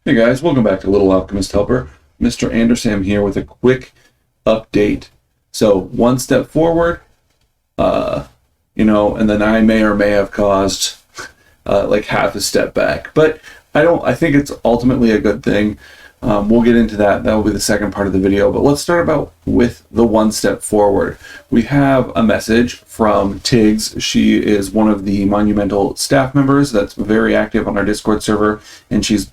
Hey guys, welcome back to Little Alchemist Helper. Mr. Andersam here with a quick update. So one step forward, and then I may or may have caused like half a step back. But I think it's ultimately a good thing. We'll get into that. That will be the second part of the video. But let's start with the one step forward. We have a message from Tiggs. She is one of the Monumental staff members that's very active on our Discord server, and she's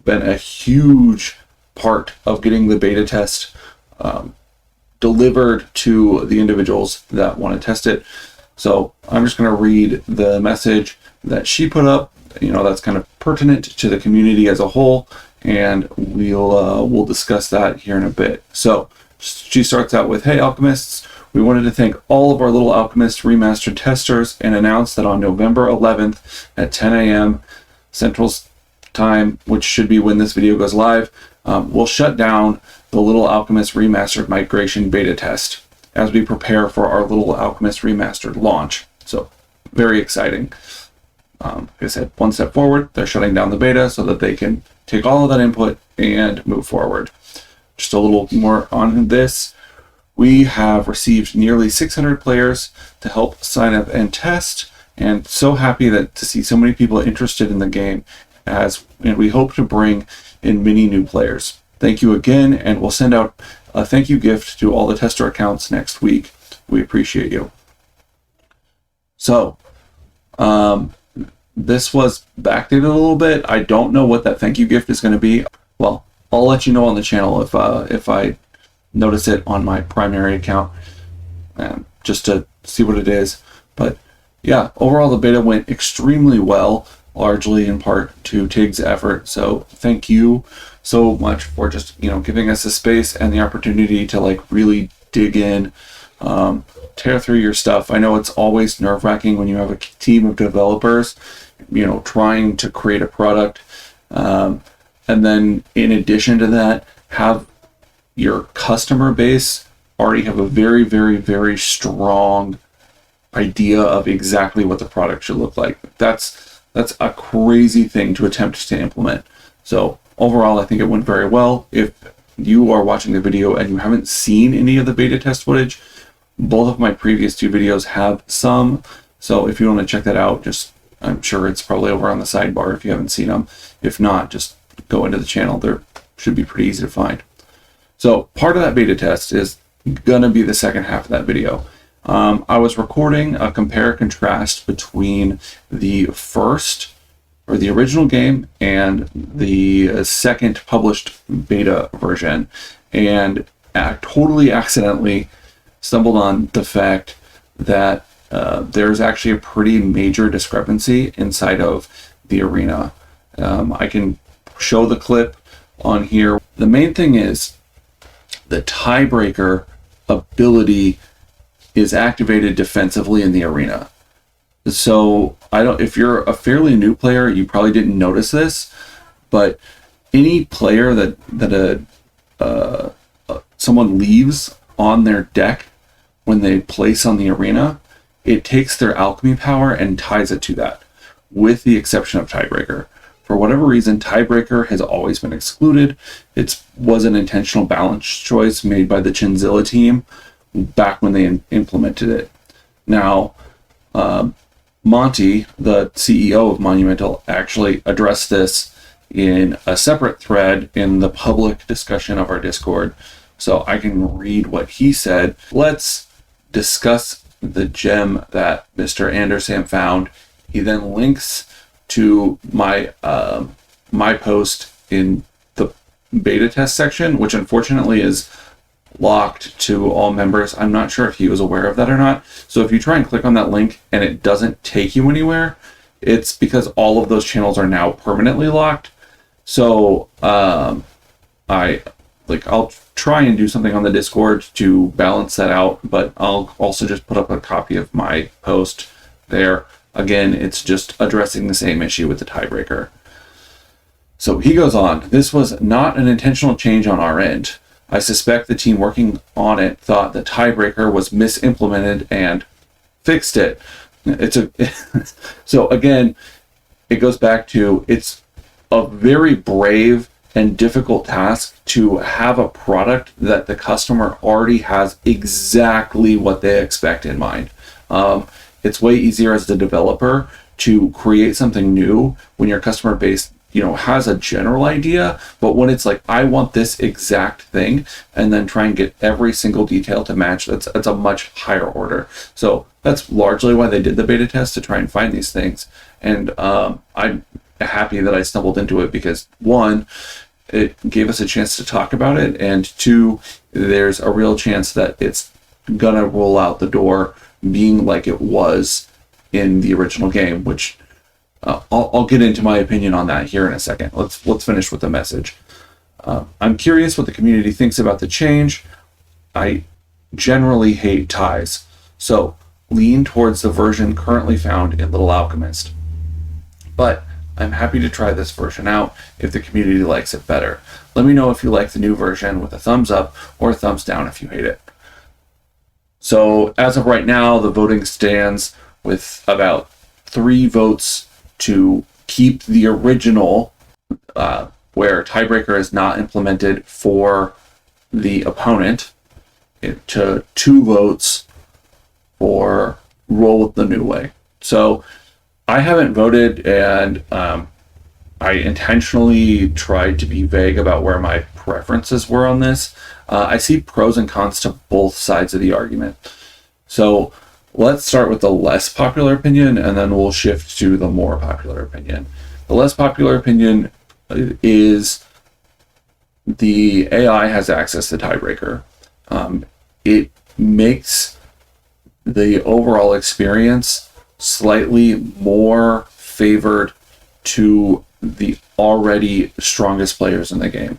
been a huge part of getting the beta test delivered to the individuals that want to test it. So I'm just going to read the message that she put up. That's kind of pertinent to the community as a whole, and we'll discuss that here in a bit. So she starts out with, "Hey Alchemists, we wanted to thank all of our Little Alchemist Remastered testers and announce that on November 11th at 10 a.m. Central Time, which should be when this video goes live, we'll shut down the Little Alchemist Remastered migration beta test as we prepare for our Little Alchemist Remastered launch." So very exciting. Like I said, one step forward, they're shutting down the beta so that they can take all of that input and move forward. Just a little more on this. We have received nearly 600 players to help sign up and test, and so happy to see so many people interested in the game, and we hope to bring in many new players. Thank you again, and we'll send out a thank you gift to all the tester accounts next week. We appreciate you. So, this was backdated a little bit. I don't know what that thank you gift is going to be. Well, I'll let you know on the channel if I notice it on my primary account, just to see what it is. But yeah, overall the beta went extremely well, largely in part to Tig's effort. So thank you so much for just giving us the space and the opportunity to really dig in, tear through your stuff. I know it's always nerve-wracking when you have a team of developers trying to create a product, and then in addition to that, have your customer base already have a very, very, very strong idea of exactly what the product should look like. That's a crazy thing to attempt to implement. So overall, I think it went very well. If you are watching the video and you haven't seen any of the beta test footage, both of my previous two videos have some. So if you want to check that out, I'm sure it's probably over on the sidebar if you haven't seen them. If not, just go into the channel. They're should be pretty easy to find. So part of that beta test is gonna be the second half of that video. I was recording a compare contrast between the original game and the second published beta version, and I totally accidentally stumbled on the fact that there's actually a pretty major discrepancy inside of the arena. I can show the clip on here. The main thing is the tiebreaker ability is activated defensively in the arena. So if you're a fairly new player, you probably didn't notice this, but any player that someone leaves on their deck when they place on the arena, it takes their alchemy power and ties it to that, with the exception of tiebreaker. For whatever reason, tiebreaker has always been excluded. It was an intentional balance choice made by the Chinzilla team back when they implemented it. Now, Monty, the CEO of Monumental, actually addressed this in a separate thread in the public discussion of our Discord. So I can read what he said. Let's discuss the gem that Mr. Andersam found. He then links to my my post in the beta test section, which unfortunately is locked to all members. I'm not sure if he was aware of that or not. So if you try and click on that link and it doesn't take you anywhere, it's because all of those channels are now permanently locked. So I'll try and do something on the Discord to balance that out, but I'll also just put up a copy of my post there. Again, it's just addressing the same issue with the tiebreaker. So he goes on, "This was not an intentional change on our end. I suspect the team working on it thought the tiebreaker was misimplemented and fixed it." So again, it goes back to a very brave and difficult task to have a product that the customer already has exactly what they expect in mind. It's way easier as the developer to create something new when your customer base, has a general idea, but when it's like, I want this exact thing, and then try and get every single detail to match, that's a much higher order. So that's largely why they did the beta test, to try and find these things. And I'm happy that I stumbled into it, because one, it gave us a chance to talk about it, and two, there's a real chance that it's gonna roll out the door being like it was in the original game, which I'll get into my opinion on that here in a second. Let's finish with the message. I'm curious what the community thinks about the change. I generally hate ties, so lean towards the version currently found in Little Alchemist. But I'm happy to try this version out if the community likes it better. Let me know if you like the new version with a thumbs up or a thumbs down if you hate it. So as of right now, the voting stands with about 3 votes to keep the original, where tiebreaker is not implemented for the opponent, to 2 votes for roll with the new way. So I haven't voted, and I intentionally tried to be vague about where my preferences were on this. I see pros and cons to both sides of the argument. So let's start with the less popular opinion, and then we'll shift to the more popular opinion. The less popular opinion is the AI has access to tiebreaker. It makes the overall experience slightly more favored to the already strongest players in the game.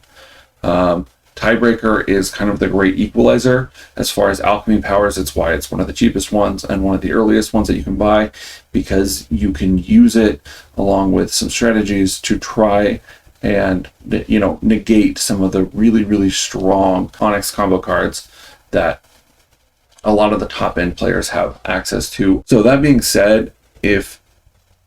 Tiebreaker is kind of the great equalizer as far as alchemy powers. It's why it's one of the cheapest ones and one of the earliest ones that you can buy, because you can use it along with some strategies to try and negate some of the really, really strong Onyx combo cards that a lot of the top end players have access to. So that being said, if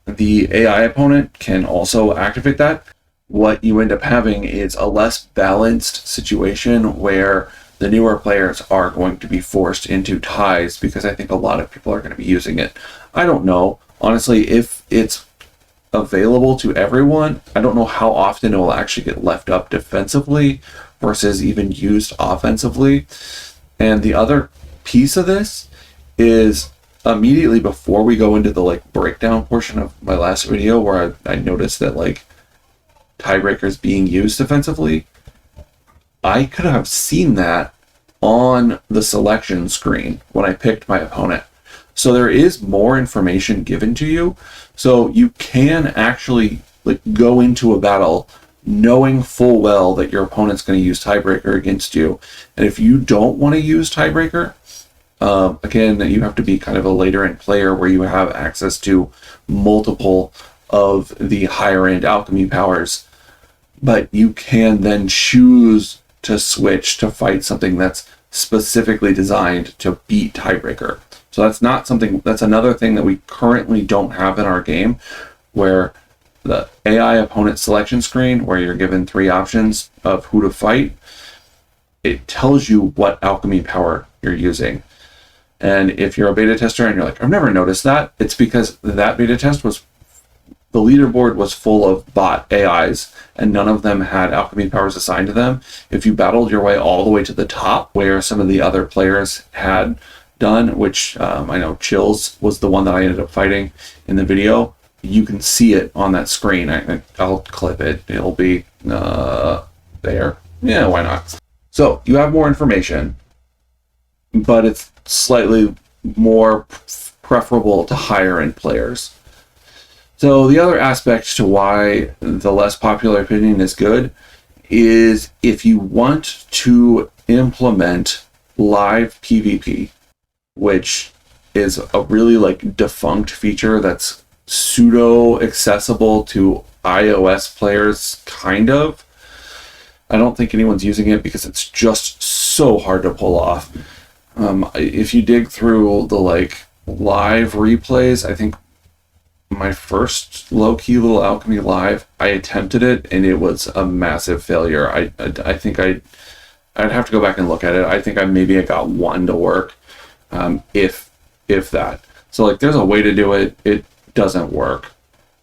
the AI opponent can also activate that, what you end up having is a less balanced situation where the newer players are going to be forced into ties, because I think a lot of people are going to be using it. I don't know, honestly, if it's available to everyone. I don't know how often it will actually get left up defensively versus even used offensively. And the other piece of this is, immediately before we go into the breakdown portion of my last video, where I noticed that tiebreakers being used defensively, I could have seen that on the selection screen when I picked my opponent. So there is more information given to you, so you can actually go into a battle knowing full well that your opponent's going to use tiebreaker against you. And if you don't want to use tiebreaker, again, you have to be kind of a later end player where you have access to multiple of the higher end alchemy powers, but you can then choose to switch to fight something that's specifically designed to beat tiebreaker. So that's another thing that we currently don't have in our game, where the AI opponent selection screen, where you're given 3 options of who to fight, it tells you what alchemy power you're using. And if you're a beta tester and you're like, I've never noticed that, it's because that beta test the leaderboard was full of bot AIs, and none of them had alchemy powers assigned to them. If you battled your way all the way to the top, where some of the other players had done, which I know Chills was the one that I ended up fighting in the video, you can see it on that screen. I'll clip it. It'll be there. Yeah, why not? So you have more information, but it's slightly more preferable to higher end players. So the other aspect to why the less popular opinion is good is if you want to implement live PvP, which is a really defunct feature that's pseudo accessible to iOS players, kind of. I don't think anyone's using it because it's just so hard to pull off. If you dig through the live replays, I think my first low-key Little Alchemy live. I attempted it, and it was a massive failure. I think I'd have to go back and look at it. I think I got one to work, if that. So like, there's a way to do it. It doesn't work,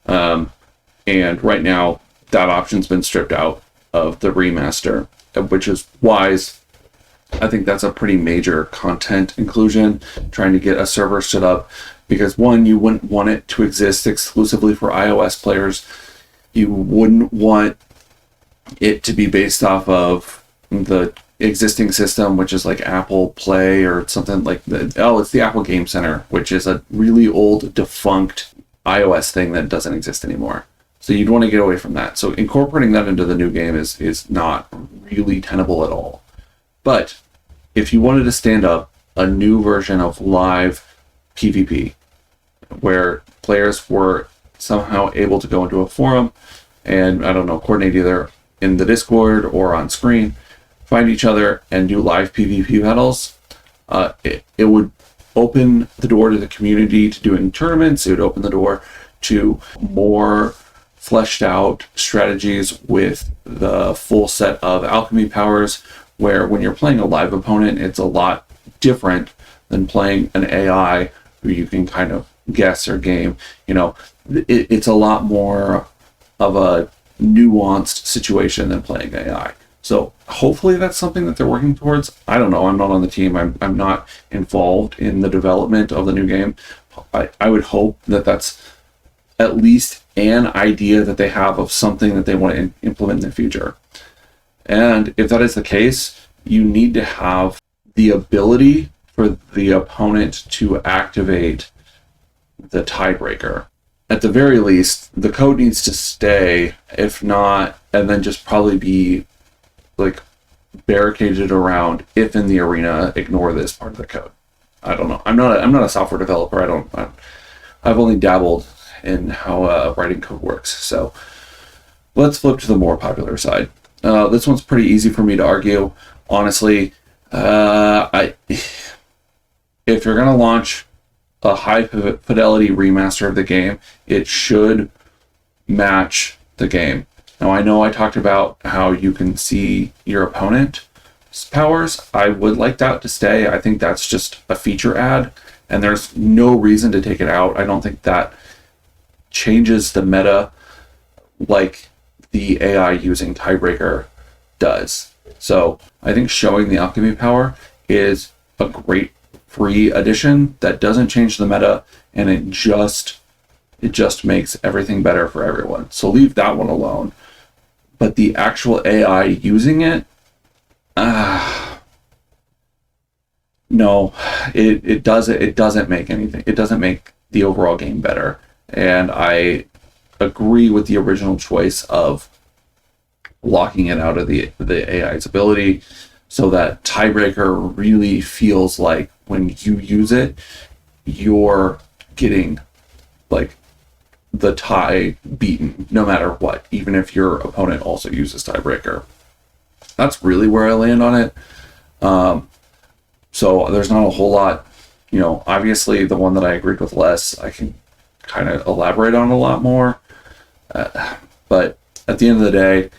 and right now that option's been stripped out of the remaster, which is wise. I think that's a pretty major content inclusion, trying to get a server set up, because one, you wouldn't want it to exist exclusively for iOS players. You wouldn't want it to be based off of the existing system, which is like Apple Play or something like it's the Apple Game Center, which is a really old defunct iOS thing that doesn't exist anymore. So you'd want to get away from that. So incorporating that into the new game is not really tenable at all. But if you wanted to stand up a new version of live PvP, where players were somehow able to go into a forum and, I don't know, coordinate either in the Discord or on screen, find each other and do live PvP battles, it would open the door to the community to doing tournaments. It would open the door to more fleshed out strategies with the full set of alchemy powers, where when you're playing a live opponent, it's a lot different than playing an AI who you can kind of guess or game. It's a lot more of a nuanced situation than playing AI. So hopefully that's something that they're working towards. I don't know. I'm not on the team. I'm not involved in the development of the new game. I would hope that that's at least an idea that they have of something that they want to implement in the future. And if that is the case, you need to have the ability for the opponent to activate the tiebreaker. At the very least, the code needs to stay. If not, and then just probably be like barricaded around, if in the arena, ignore this part of the code. I don't know. I'm not a software developer. I've only dabbled in how writing code works. So let's flip to the more popular side. This one's pretty easy for me to argue. Honestly, if you're going to launch a high fidelity remaster of the game, it should match the game. Now, I know I talked about how you can see your opponent's powers. I would like that to stay. I think that's just a feature add, and there's no reason to take it out. I don't think that changes the meta like the AI using tiebreaker does. So I think showing the alchemy power is a great free addition that doesn't change the meta, and it just makes everything better for everyone. So leave that one alone. But the actual AI using it, no, it doesn't make anything. It doesn't make the overall game better. And I agree with the original choice of locking it out of the AI's ability, so that tiebreaker really feels like when you use it, you're getting like the tie beaten no matter what, even if your opponent also uses tiebreaker. That's really where I land on it. So there's not a whole lot, obviously the one that I agreed with less, I can kind of elaborate on a lot more. But at the end of the day,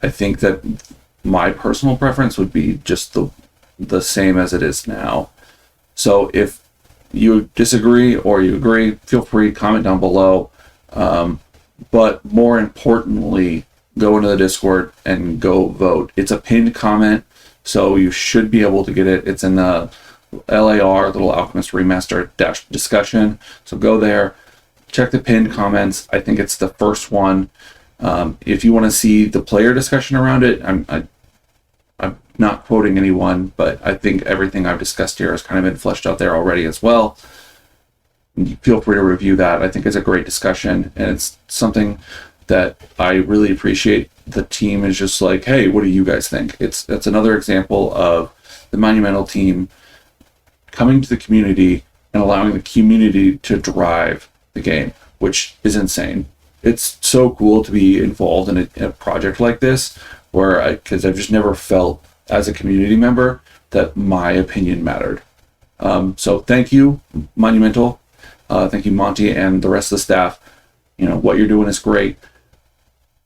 I think that my personal preference would be just the same as it is now. So if you disagree or you agree, feel free, comment down below. But more importantly, go into the Discord and go vote. It's a pinned comment, so you should be able to get it. It's in the LAR, Little Alchemist Remaster discussion. So go there, check the pinned comments. I think it's the first one. If you want to see the player discussion around it, I'm not quoting anyone, but I think everything I've discussed here has kind of been fleshed out there already as well. Feel free to review that. I think it's a great discussion, and it's something that I really appreciate. The team is just like, hey, what do you guys think? That's another example of the Monumental team coming to the community and allowing the community to drive the game, which is insane. It's so cool to be involved in a project like this, because I've just never felt as a community member that my opinion mattered. So thank you, Monumental. Thank you, Monty, and the rest of the staff. You know, what you're doing is great.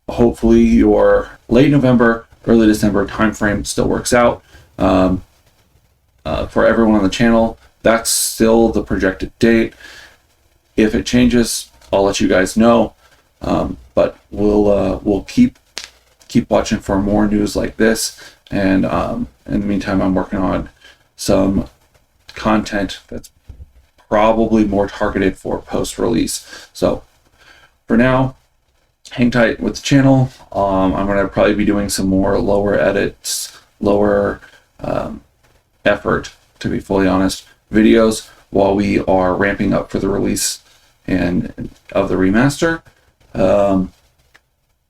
Hopefully your late November, early December timeframe still works out. For everyone on the channel, that's still the projected date. If it changes, I'll let you guys know. But we'll keep watching for more news like this. And in the meantime, I'm working on some content that's probably more targeted for post-release. So for now, hang tight with the channel. I'm going to probably be doing some more lower edits, lower effort, to be fully honest, videos while we are ramping up for the release and of the remaster.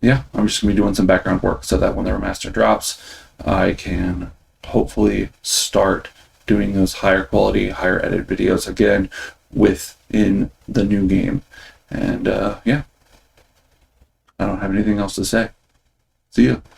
Yeah, I'm just going to be doing some background work so that when the remaster drops, I can hopefully start doing those higher quality, higher edit videos again within the new game. And yeah, I don't have anything else to say. See ya.